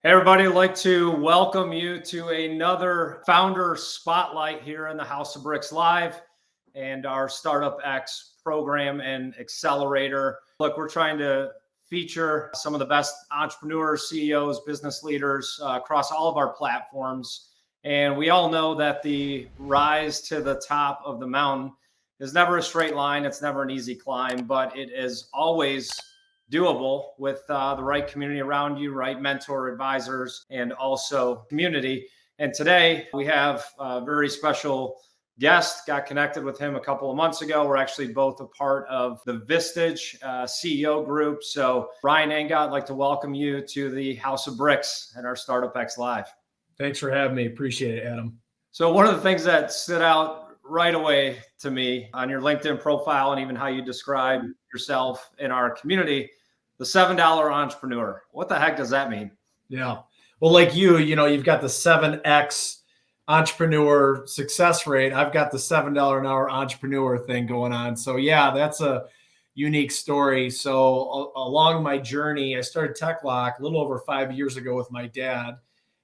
Hey everybody, I'd like to welcome you to another Founder Spotlight here in the House of Bricks Live and our Startup X program and accelerator. Look, we're trying to feature some of the best entrepreneurs, CEOs, business leaders across all of our platforms. And we all know that the rise to the top of the mountain is never a straight line. It's never an easy climb, but it is always doable with the right community around you, right mentor, advisors, and also community. And today we have a very special guest. Got connected with him a couple of months ago. We're actually both a part of the Vistage CEO group. So Ryan Angott, I'd like to welcome you to the House of Bricks and our Startup X Live. Thanks for having me. Appreciate it, Adam. So one of the things that stood out right away to me on your LinkedIn profile and even how you describe yourself in our community, the $7 entrepreneur. What the heck does that mean? Yeah. Well, like you've got the 7X entrepreneur success rate. I've got the $7 an hour entrepreneur thing going on. So yeah, that's a unique story. So along my journey, I started TechLok a little over 5 years ago with my dad.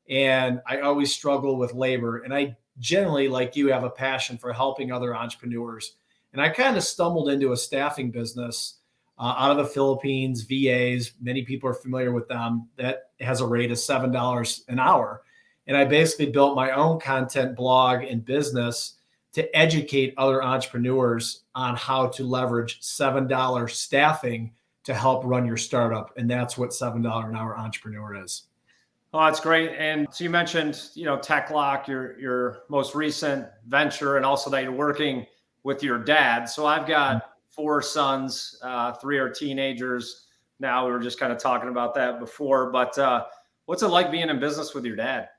And I always struggle with labor. And I generally, like you, have a passion for helping other entrepreneurs. And I kind of stumbled into a staffing business out of the Philippines, VAs. Many people are familiar with them. That has a rate of $7 an hour. And I basically built my own content blog and business to educate other entrepreneurs on how to leverage $7 staffing to help run your startup. And that's what $7 an hour entrepreneur is. Oh, that's great. And so you mentioned, TechLok, your most recent venture, and also that you're working with your dad. So I've got 4 sons, 3 are teenagers. Now we were just kind of talking about that before, but what's it like being in business with your dad?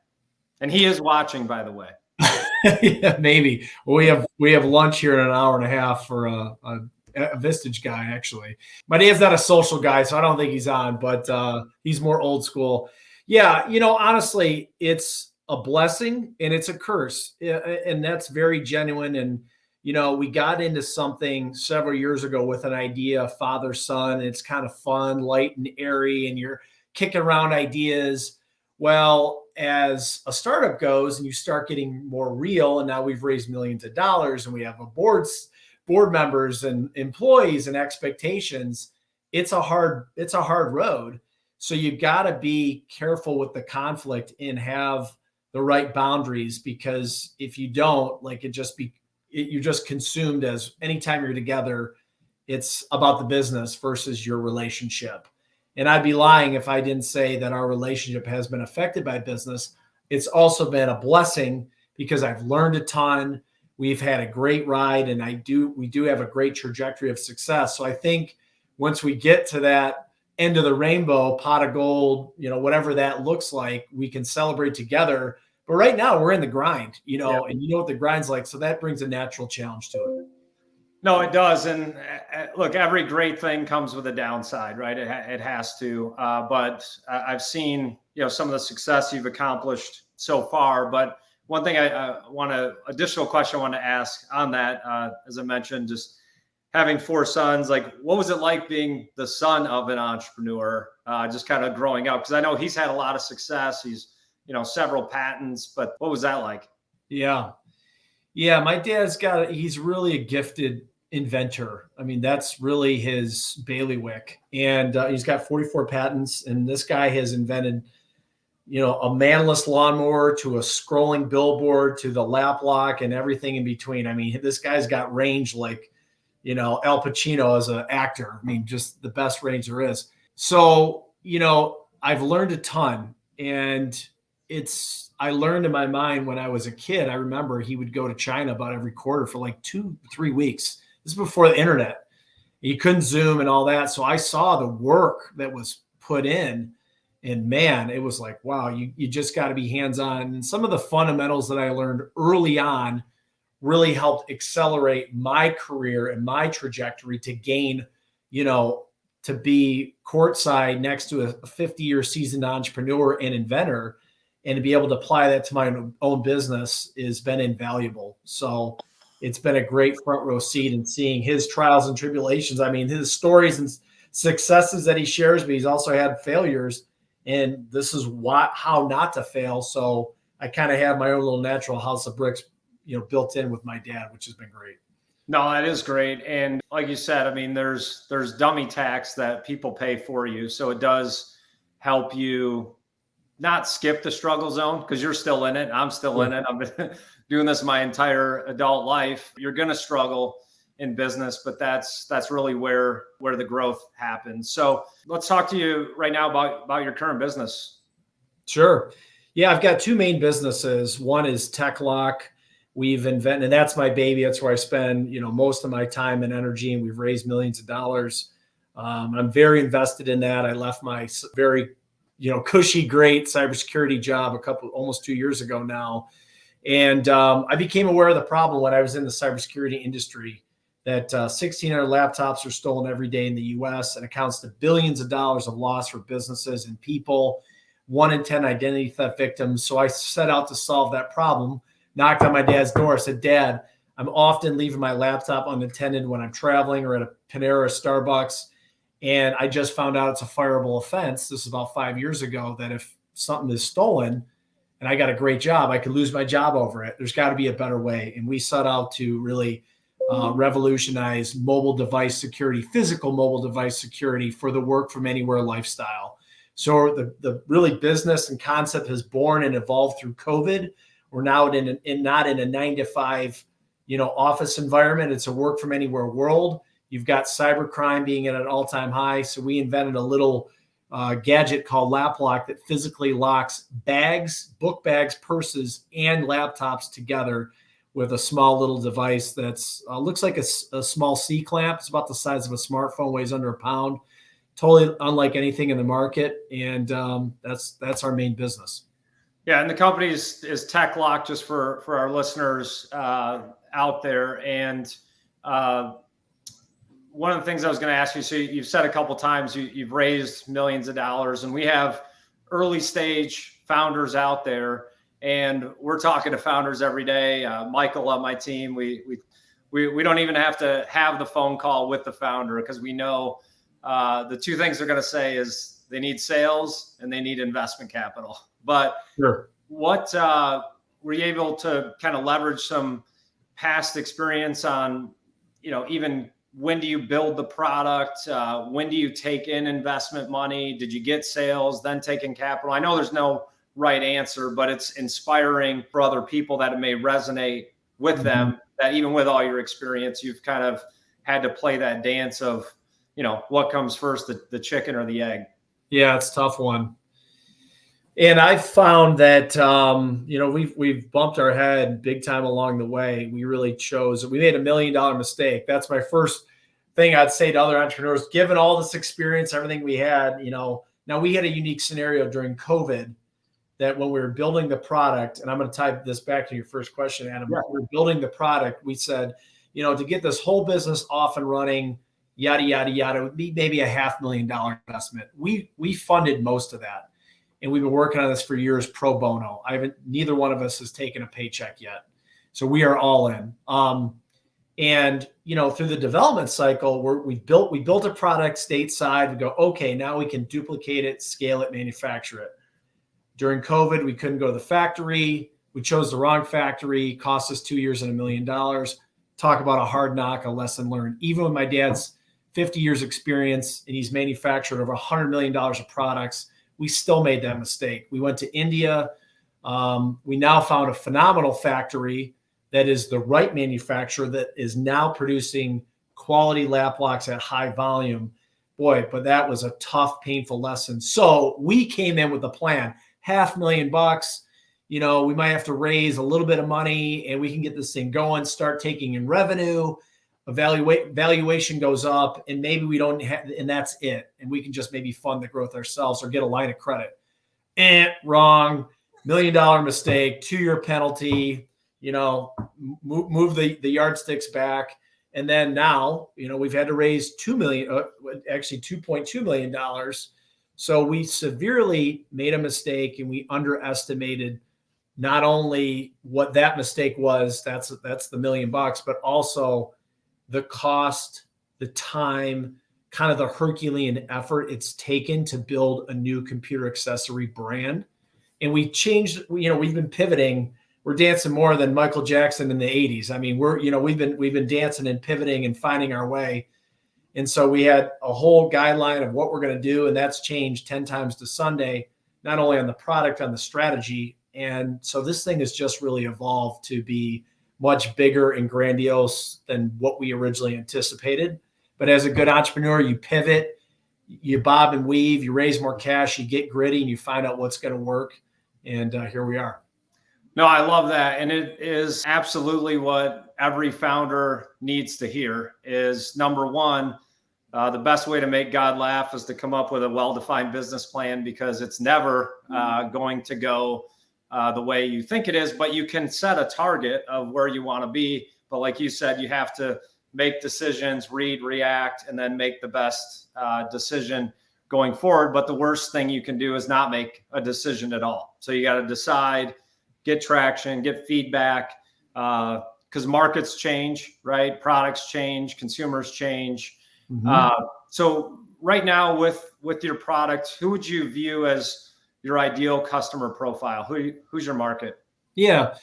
And he is watching, by the way. Yeah, maybe. Well, we have lunch here in an hour and a half for a Vistage guy, actually. My dad's not a social guy, so I don't think he's on, but he's more old school. Yeah, honestly, it's a blessing and it's a curse. And that's very genuine. And, we got into something several years ago with an idea, father, son. It's kind of fun, light and airy, and you're kicking around ideas. Well, as a startup goes and you start getting more real, and now we've raised millions of dollars and we have board members and employees and expectations, it's a hard road. So you got to be careful with the conflict and have the right boundaries, because if you don't, you're just consumed. As anytime you're together, it's about the business versus your relationship. And I'd be lying if I didn't say that our relationship has been affected by business. It's also been a blessing because I've learned a ton. We've had a great ride, and we do have a great trajectory of success. So I think once we get to that end of the rainbow, pot of gold, whatever that looks like, we can celebrate together. But right now we're in the grind, and you know what the grind's like. So that brings a natural challenge to it. No, it does. And look, every great thing comes with a downside, right? It has to. But I've seen, some of the success you've accomplished so far. But one thing additional question I want to ask on that, as I mentioned, just having 4 sons, what was it like being the son of an entrepreneur, just kind of growing up? Because I know he's had a lot of success. He's, several patents, but what was that like? Yeah. My dad's he's really a gifted inventor. I mean, that's really his bailiwick. And he's got 44 patents. And this guy has invented, a manless lawnmower to a scrolling billboard to the lap lock and everything in between. I mean, this guy's got range like, Al Pacino as an actor. I mean, just the best range there is. So, I've learned a ton. And I learned in my mind when I was a kid. I remember he would go to China about every quarter for 2-3 weeks. This is before the internet. You couldn't Zoom and all that. So I saw the work that was put in, and man, it was like, wow, you just got to be hands-on. And some of the fundamentals that I learned early on really helped accelerate my career and my trajectory to gain, to be courtside next to a 50-year seasoned entrepreneur and inventor. And to be able to apply that to my own business has been invaluable. So it's been a great front row seat in seeing his trials and tribulations. I mean, his stories and successes that he shares, but he's also had failures. and this is how not to fail. So I kind of have my own little natural house of bricks, built in with my dad, which has been great. No, that is great. And like you said, I mean, there's dummy tax that people pay for you. So it does help you not skip the struggle zone, because you're still in it. I'm still in it. I've been doing this my entire adult life. You're going to struggle in business, but that's really where the growth happens. So let's talk to you right now about your current business. Sure. Yeah, I've got two main businesses. One is TechLok. We've invented, and that's my baby. That's where I spend, most of my time and energy, and we've raised millions of dollars. I'm very invested in that. I left my very, cushy, great cybersecurity job almost 2 years ago now. And I became aware of the problem when I was in the cybersecurity industry, that 1,600 laptops are stolen every day in the US, and accounts to billions of dollars of loss for businesses and people, 1 in 10 identity theft victims. So I set out to solve that problem. Knocked on my dad's door, said, "Dad, I'm often leaving my laptop unattended when I'm traveling or at a Panera or Starbucks. And I just found out it's a fireable offense." This is about 5 years ago, that if something is stolen and I got a great job, I could lose my job over it. There's got to be a better way. And we set out to really revolutionize mobile device security, physical mobile device security for the work from anywhere lifestyle. So the really business and concept has born and evolved through COVID. We're now not in a 9-to-5, office environment. It's a work from anywhere world. You've got cybercrime being at an all-time high. So we invented a little gadget called LapLock that physically locks bags, book bags, purses, and laptops together with a small little device that's looks like a small C-clamp. It's about the size of a smartphone, weighs under a pound. Totally unlike anything in the market. And that's our main business. Yeah, and the company is TechLok, just for our listeners out there. And one of the things I was going to ask you, so you've said a couple of times you've raised millions of dollars, and we have early stage founders out there, and we're talking to founders every day. Michael on my team, we don't even have to have the phone call with the founder, because we know the two things they're going to say is they need sales and they need investment capital. But sure. What were you able to kind of leverage some past experience on, even when do you build the product? When do you take in investment money? Did you get sales, then take in capital? I know there's no right answer, but it's inspiring for other people that it may resonate with them, that even with all your experience, you've kind of had to play that dance of, what comes first, the chicken or the egg? Yeah, it's a tough one. And I've found that, we've bumped our head big time along the way. We really we made $1 million mistake. That's my first thing I'd say to other entrepreneurs, given all this experience, everything we had, now we had a unique scenario during COVID, that when we were building the product, and I'm going to tie this back to your first question, Adam, Yeah. When we were building the product, we said, to get this whole business off and running, yada, yada, yada, it would be maybe a $500,000 investment. We funded most of that. And we've been working on this for years pro bono. Neither one of us has taken a paycheck yet. So we are all in. And through the development cycle, we built a product stateside. We go, okay, now we can duplicate it, scale it, manufacture it. During COVID, we couldn't go to the factory. We chose the wrong factory, cost us 2 years and $1 million. Talk about a hard knock, a lesson learned. Even with my dad's 50 years experience, and he's manufactured over $100 million of products, we still made that mistake. We went to India. We now found a phenomenal factory that is the right manufacturer that is now producing quality LapLoks at high volume. Boy, but that was a tough, painful lesson. So we came in with a plan, $500,000. We might have to raise a little bit of money and we can get this thing going, start taking in revenue. Valuation goes up, and maybe we don't have, and that's it. And we can just maybe fund the growth ourselves or get a line of credit. Wrong. $1 million mistake, 2-year penalty, move the yardsticks back. And then now, we've had to raise $2.2 million. So we severely made a mistake, and we underestimated not only what that mistake was, that's the $1 million, but also the cost, the time, kind of the Herculean effort it's taken to build a new computer accessory brand. And we changed, we've been pivoting. We're dancing more than Michael Jackson in the 80s. I mean, we've been dancing and pivoting and finding our way. And so we had a whole guideline of what we're going to do. And that's changed 10 times to Sunday, not only on the product, on the strategy. And so this thing has just really evolved to be much bigger and grandiose than what we originally anticipated. But as a good entrepreneur, you pivot, you bob and weave, you raise more cash, you get gritty, and you find out what's going to work. And here we are. No, I love that. And it is absolutely what every founder needs to hear is, number one, the best way to make God laugh is to come up with a well-defined business plan, because it's never going to go the way you think it is, but you can set a target of where you want to be. But like you said, you have to make decisions, read, react, and then make the best decision going forward. But the worst thing you can do is not make a decision at all. So you got to decide, get traction, get feedback, because markets change, right? Products change, consumers change. Mm-hmm. So right now with your product, who would you view as your ideal customer profile? Who's your market? Yeah.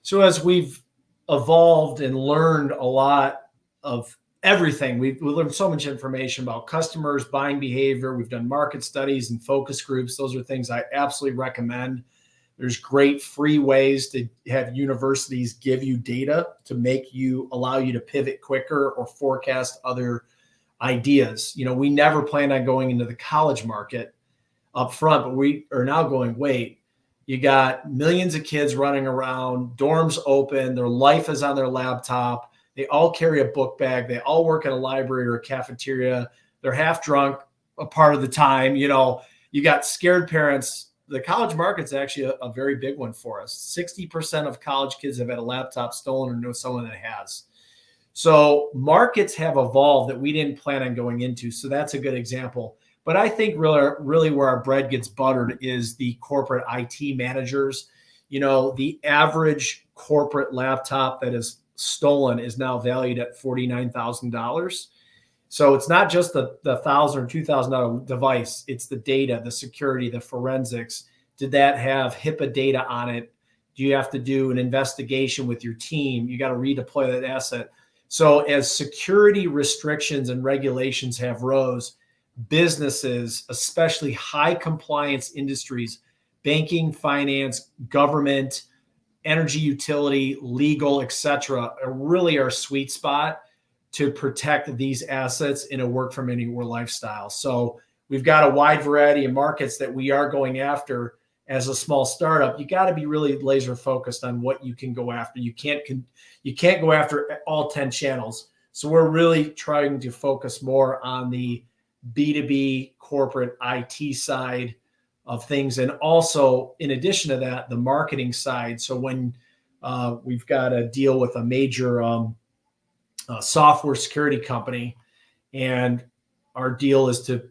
So as we've evolved and learned a lot of everything, we learned so much information about customers, buying behavior. We've done market studies and focus groups. Those are things I absolutely recommend. There's great free ways to have universities give you data to allow you to pivot quicker or forecast other ideas. We never planned on going into the college market up front, but we are now going, wait, you got millions of kids running around, dorms open, their life is on their laptop. They all carry a book bag. They all work at a library or a cafeteria. They're half drunk a part of the time. You got scared parents. The college market's actually a very big one for us. 60% of college kids have had a laptop stolen or know someone that has. So markets have evolved that we didn't plan on going into. So that's a good example. But I think really where our bread gets buttered is the corporate IT managers. The average corporate laptop that is stolen is now valued at $49,000. So it's not just the $1,000 or $2,000 device. It's the data, the security, the forensics. Did that have HIPAA data on it? Do you have to do an investigation with your team? You got to redeploy that asset. So as security restrictions and regulations have rose, businesses, especially high compliance industries, banking, finance, government, energy utility, legal, et cetera, are really our sweet spot to protect these assets in a work from anywhere lifestyle. So we've got a wide variety of markets that we are going after. As a small startup, you got to be really laser focused on what you can go after. You can't go after all 10 channels. So we're really trying to focus more on the B2B corporate IT side of things. And also, in addition to that, the marketing side. So when we've got to deal with a major software security company, and our deal is to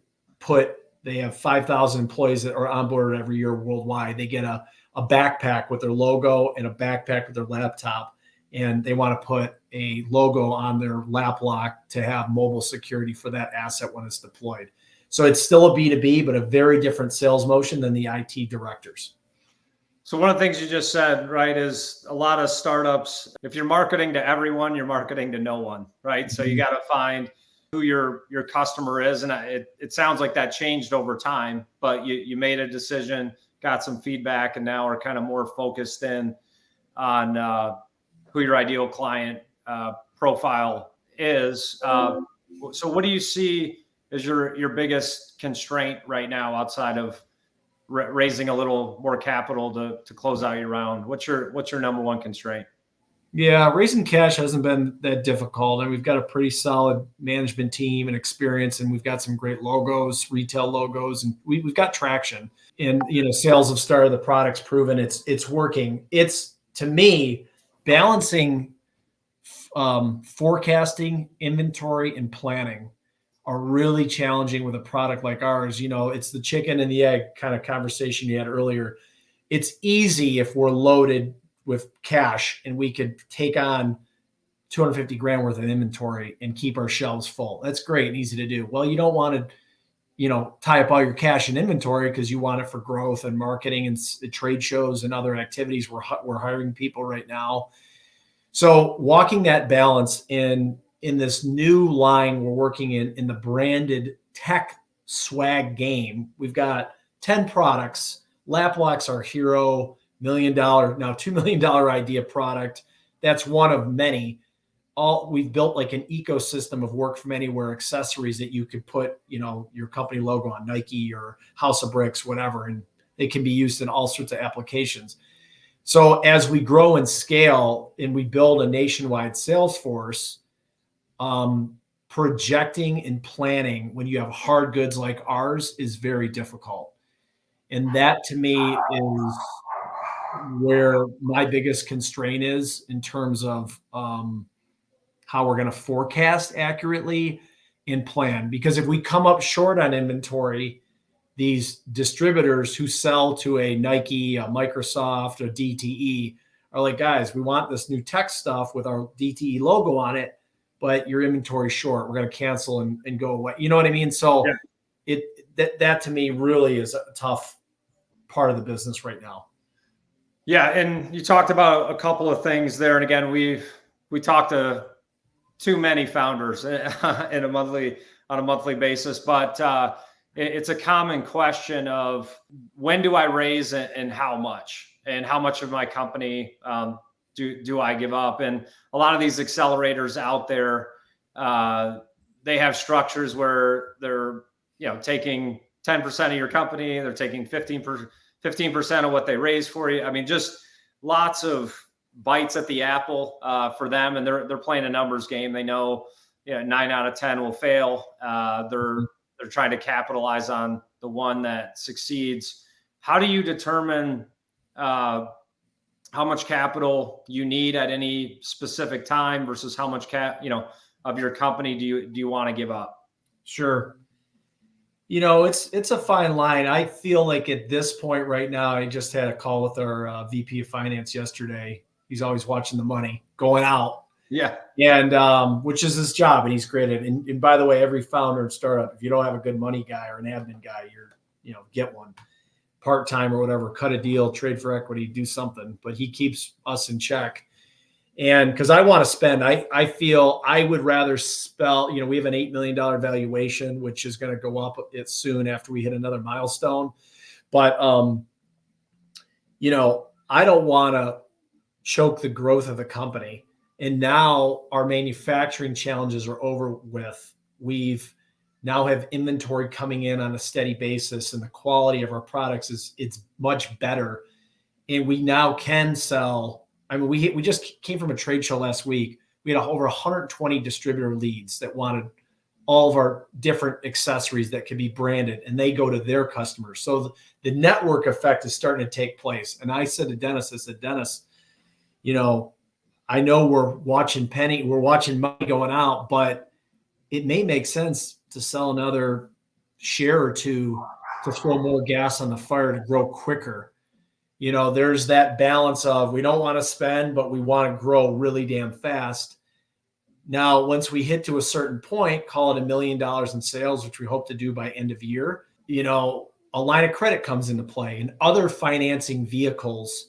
they have 5,000 employees that are onboarded every year worldwide. They get a backpack with their logo and a backpack with their laptop, and they want to put a logo on their lap lock to have mobile security for that asset when it's deployed. So it's still a B2B, but a very different sales motion than the IT directors. So one of the things you just said, right, is a lot of startups, if you're marketing to everyone, you're marketing to no one, right? So you got to find who your customer is. And it sounds like that changed over time, but you made a decision, got some feedback, and now are kind of more focused in on who your ideal client profile is. So what do you see as your biggest constraint right now outside of raising a little more capital to close out your round? What's your number one constraint? Yeah, raising cash hasn't been that difficult, and we've got a pretty solid management team and experience, and we've got some great logos, retail logos, and we've got traction. And sales have started, the product's proven it's working. It's, to me, balancing forecasting, inventory, and planning are really challenging with a product like ours. It's the chicken and the egg kind of conversation you had earlier. It's easy if we're loaded with cash and we could take on 250 grand worth of inventory and keep our shelves full. That's great and easy to do. Well, you don't want to, tie up all your cash in inventory because you want it for growth and marketing and trade shows and other activities. We're hiring people right now. So walking that balance in this new line we're working in the branded tech swag game, we've got 10 products. LapLock's our hero, now $2 million idea product. That's one of many. We've built like an ecosystem of work from anywhere accessories that you could put, your company logo on, Nike or House of Bricks, whatever, and it can be used in all sorts of applications. So as we grow and scale and we build a nationwide sales force, projecting and planning when you have hard goods like ours is very difficult. And that to me is where my biggest constraint is in terms of how we're going to forecast accurately and plan. Because if we come up short on inventory, these distributors who sell to a Nike, a Microsoft, a DTE are like, guys, we want this new tech stuff with our DTE logo on it, but your inventory's short. We're going to cancel and go away. You know what I mean? So yeah. That to me really is a tough part of the business right now. Yeah. And you talked about a couple of things there. And again, we talked to too many founders on a monthly basis, but it's a common question of when do I raise and how much of my company do I give up? And a lot of these accelerators out there, they have structures where they're taking 10% of your company, they're taking 15% of what they raise for you. I mean, just lots of bites at the apple for them, and they're playing a numbers game. They know 9 out of 10 will fail. They're trying to capitalize on the one that succeeds. How do you determine how much capital you need at any specific time versus how much of your company do you want to give up? Sure. It's a fine line. I feel like at this point right now, I just had a call with our VP of finance yesterday. He's always watching the money going out. Yeah. And which is his job, and he's great at it. And by the way, every founder and startup, if you don't have a good money guy or an admin guy, get one part-time or whatever, cut a deal, trade for equity, do something. But he keeps us in check. And because I want to spend, I feel I would rather spell, we have an $8 million valuation, which is going to go up soon after we hit another milestone. But, I don't want to choke the growth of the company. And now our manufacturing challenges are over with. We've now have inventory coming in on a steady basis, and the quality of our products it's much better. And we now can sell. I mean, we just came from a trade show last week. We had over 120 distributor leads that wanted all of our different accessories that could be branded, and they go to their customers. So the network effect is starting to take place. And I said to Dennis, Dennis, I know we're watching money going out, but it may make sense to sell another share or two to throw more gas on the fire to grow quicker. There's that balance of we don't want to spend, but we want to grow really damn fast. Now, once we hit to a certain point, call it $1 million in sales, which we hope to do by end of year, a line of credit comes into play and other financing vehicles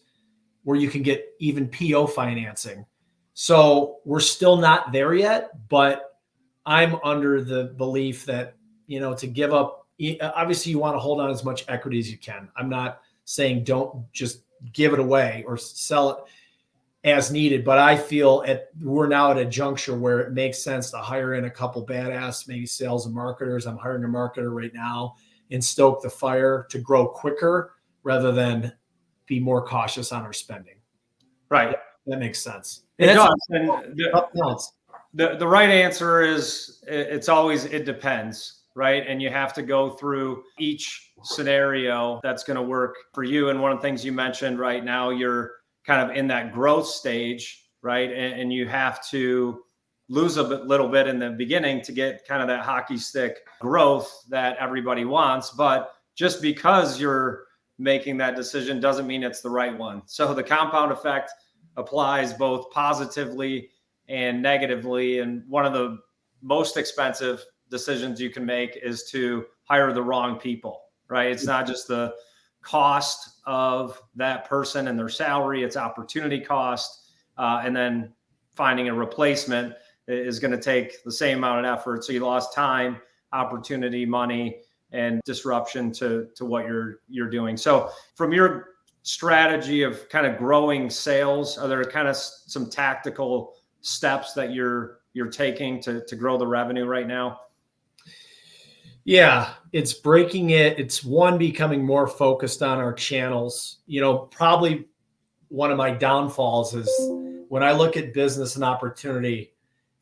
where you can get even PO financing. So we're still not there yet, but I'm under the belief that, to give up, obviously you want to hold on as much equity as you can. I'm not saying don't just give it away or sell it as needed, but I feel we're now at a juncture where it makes sense to hire in a couple badass, maybe sales and marketers. I'm hiring a marketer right now and stoke the fire to grow quicker rather than be more cautious on our spending. Right. That makes sense. It does. And the right answer is it depends, right? And you have to go through each scenario that's going to work for you. And one of the things you mentioned right now, you're kind of in that growth stage, right? And you have to lose a little bit in the beginning to get kind of that hockey stick growth that everybody wants. But just because you're making that decision doesn't mean it's the right one. So the compound effect applies both positively and negatively. And one of the most expensive decisions you can make is to hire the wrong people, right? It's not just the cost of that person and their salary, it's opportunity cost. And then finding a replacement is going to take the same amount of effort. So you lost time, opportunity, money, and disruption to what you're doing. So from your strategy of kind of growing sales, are there kind of some tactical steps that you're taking to grow the revenue right now? Yeah, it's breaking it. It's one, becoming more focused on our channels. Probably one of my downfalls is when I look at business and opportunity.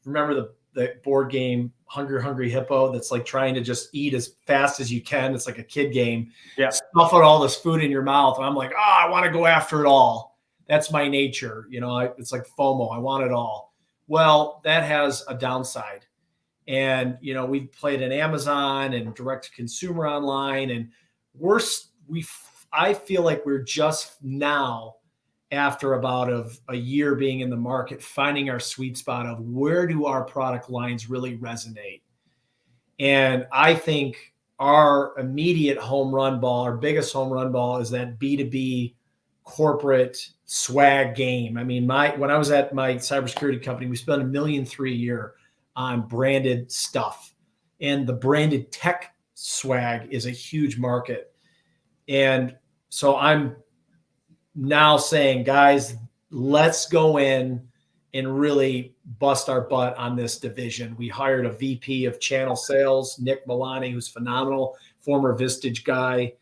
Remember the board game Hungry Hippo that's like trying to just eat as fast as you can. It's like a kid game. Yeah. Stuff out all this food in your mouth. And I'm like, I want to go after it all. That's my nature. It's like FOMO. I want it all. Well, that has a downside. And, we've played in Amazon and direct to consumer online. And I feel like we're just now, after about a year being in the market, finding our sweet spot of where do our product lines really resonate. And I think our immediate home run ball, our biggest home run ball, is that B2B corporate swag game. I mean, when I was at my cybersecurity company, we spent $1.3 million a year on branded stuff. And the branded tech swag is a huge market. And so I'm now saying, guys, let's go in and really bust our butt on this division. We hired a VP of channel sales, Nick Milani, who's phenomenal, former Vistage guy.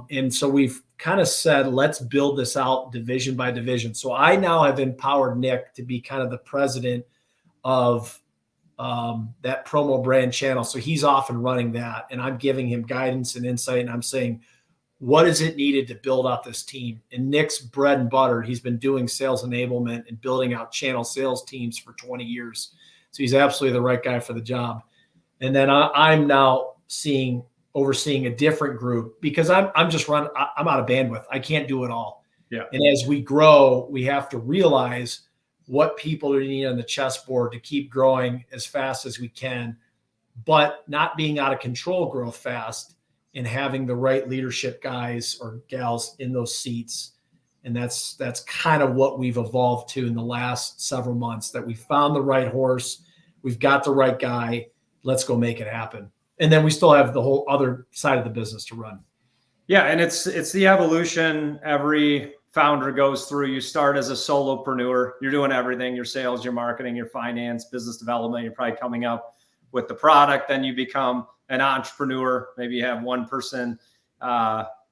And so we've kind of said, let's build this out division by division. So I now have empowered Nick to be kind of the president of that promo brand channel. So he's off and running that. And I'm giving him guidance and insight. And I'm saying, what is it needed to build out this team? And Nick's bread and butter, he's been doing sales enablement and building out channel sales teams for 20 years. So he's absolutely the right guy for the job. And then I'm now overseeing a different group because I'm out of bandwidth. I can't do it all. Yeah. And as we grow, we have to realize what people are needing on the chessboard to keep growing as fast as we can, but not being out of control growth fast, and having the right leadership guys or gals in those seats. And that's kind of what we've evolved to in the last several months, that we found the right horse. We've got the right guy. Let's go make it happen. And then we still have the whole other side of the business to run. Yeah. And it's the evolution every founder goes through. You start as a solopreneur. You're doing everything, your sales, your marketing, your finance, business development. You're probably coming up with the product. Then you become an entrepreneur. Maybe you have one person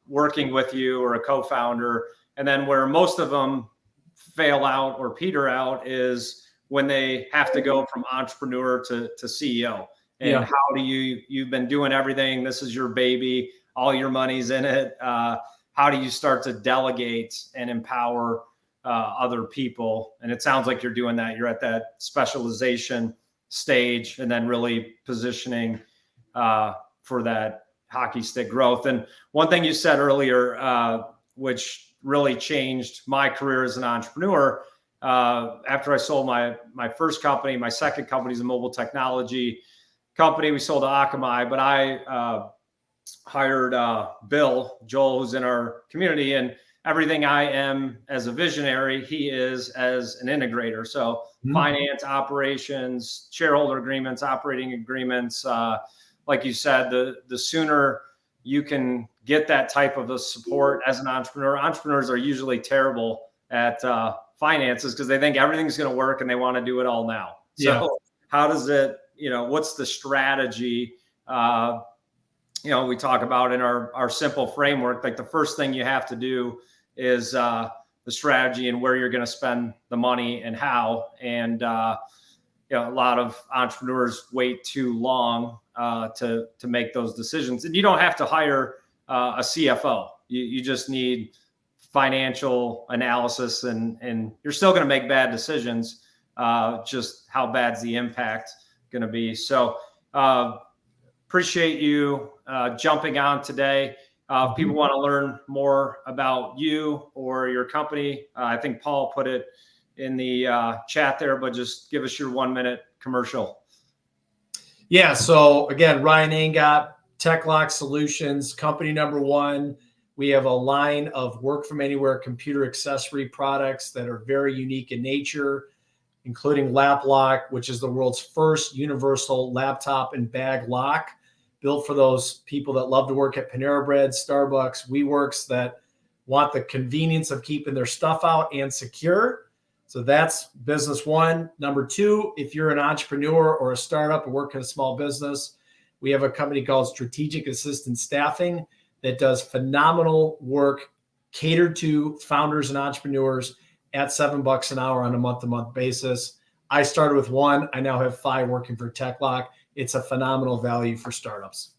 working with you or a co-founder. And then where most of them fail out or peter out is when they have to go from entrepreneur to CEO. And how do you've been doing everything. This is your baby. All your money's in it. How do you start to delegate and empower other people? And it sounds like you're doing that. You're at that specialization stage and then really positioning for that hockey stick growth. And one thing you said earlier, which really changed my career as an entrepreneur, after I sold my first company, my second company is a mobile technology company. We sold to Akamai, but I hired Joel, who's in our community, and everything I am as a visionary, he is as an integrator. So finance, operations, shareholder agreements, operating agreements. Like you said, the sooner you can get that type of a support as an entrepreneur. Entrepreneurs are usually terrible at finances because they think everything's going to work and they want to do it all now. So how does it, what's the strategy? We talk about in our simple framework, like the first thing you have to do is the strategy and where you're going to spend the money and how. And, a lot of entrepreneurs wait too long to make those decisions. And you don't have to hire a CFO. You just need financial analysis and you're still going to make bad decisions. Just how bad's the impact going to be? So appreciate you jumping on today. If people want to learn more about you or your company, I think Paul put it in the chat there, but just give us your 1-minute commercial. Yeah. So again, Ryan Angott, TechLok Solutions, company number one. We have a line of work from anywhere computer accessory products that are very unique in nature, including LapLock, which is the world's first universal laptop and bag lock, built for those people that love to work at Panera Bread, Starbucks, WeWorks, that want the convenience of keeping their stuff out and secure. So that's business one. Number two, if you're an entrepreneur or a startup or work in a small business, we have a company called Strategic Assistant Staffing that does phenomenal work catered to founders and entrepreneurs at $7 an hour on a month-to-month basis. I started with one. I now have 5 working for TechLok. It's a phenomenal value for startups.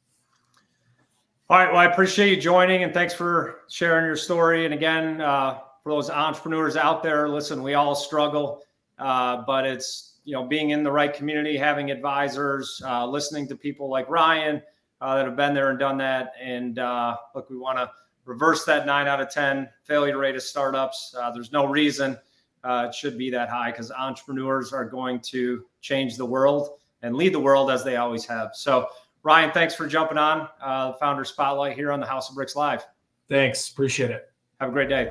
All right. Well, I appreciate you joining, and thanks for sharing your story. And again, for those entrepreneurs out there, listen, we all struggle, but it's, being in the right community, having advisors, listening to people like Ryan that have been there and done that. And look, we want to reverse that 9 out of 10 failure rate of startups. There's no reason it should be that high, because entrepreneurs are going to change the world and lead the world as they always have. So Ryan, thanks for jumping on the Founder Spotlight here on the House of Bricks Live. Thanks. Appreciate it. Have a great day.